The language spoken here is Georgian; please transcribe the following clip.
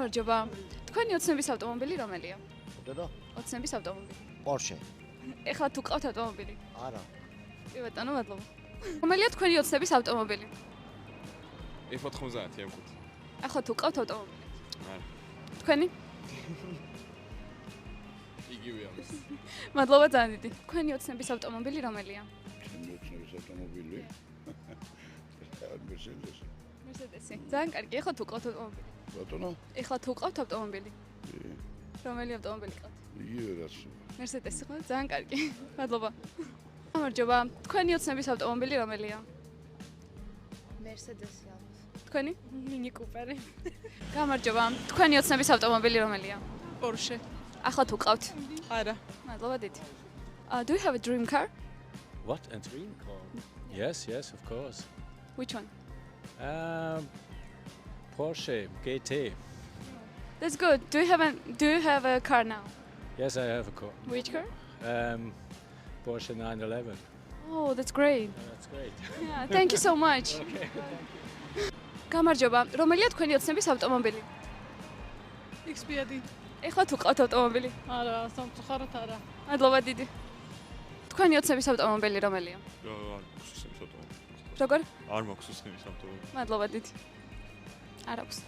გამარჯობა. თქვენი ოცნების ავტომობილი რომელია? დედა? ოცნების ავტომობილი. Porsche. ეხლა თუ ყავთ ავტომობილი? არა. კი ბატონო, მადლობა. რომელია თქვენი ოცნების ავტომობილი? F90 M5. ახლა თუ ყავთ ავტომობილი? არა. თქვენი? იგივეა. მადლობა ძალიან დიდი. თქვენი ოცნების ავტომობილი რომელია? ჩემი ავტომობილი. Mercedes. Mercedes-ი. ძალიან კარგი. ეხლა თუ ყავთ ავტომობილი? ბატონო? ეხლა თუ ყავთ ავტომობილი? კი. რომელი ავტომობილი ყავთ? იგივე რაც. Mercedes-ი ხო? ძალიან კარგი. მადლობა. გამარჯობა. თქვენი ოცნების ავტომობილი რომელია? Mercedes-ი ალბათ. თქვენი? Mini Cooper-ი. გამარჯობა. თქვენი ოცნების ავტომობილი რომელია? Porsche. ახლა თუ ყავთ? არა. მადლობა დიდი. Do you have a dream car? What, a dream car? Yes, of course. Which one? Porsche GT. That's good. Do you have a car now? Yes, I have a car. Which car? Porsche 911. Oh, that's great. That's great. Yeah, thank you so much. Okay. გამარჯობა. რომელია თქვენი ოცნების ავტომობილი? XPD. ეხლა თუ ყავთ ავტომობილი? არა, სამწუხაროდ არა. მადლობა დიდი. თქვენი ოცნების ავტომობილი რომელია? არ მაქვს უსმის ავტომობილი. როგორ? არ მაქვს უსმის ავტომობილი. მადლობა დიდი. არ აქვს.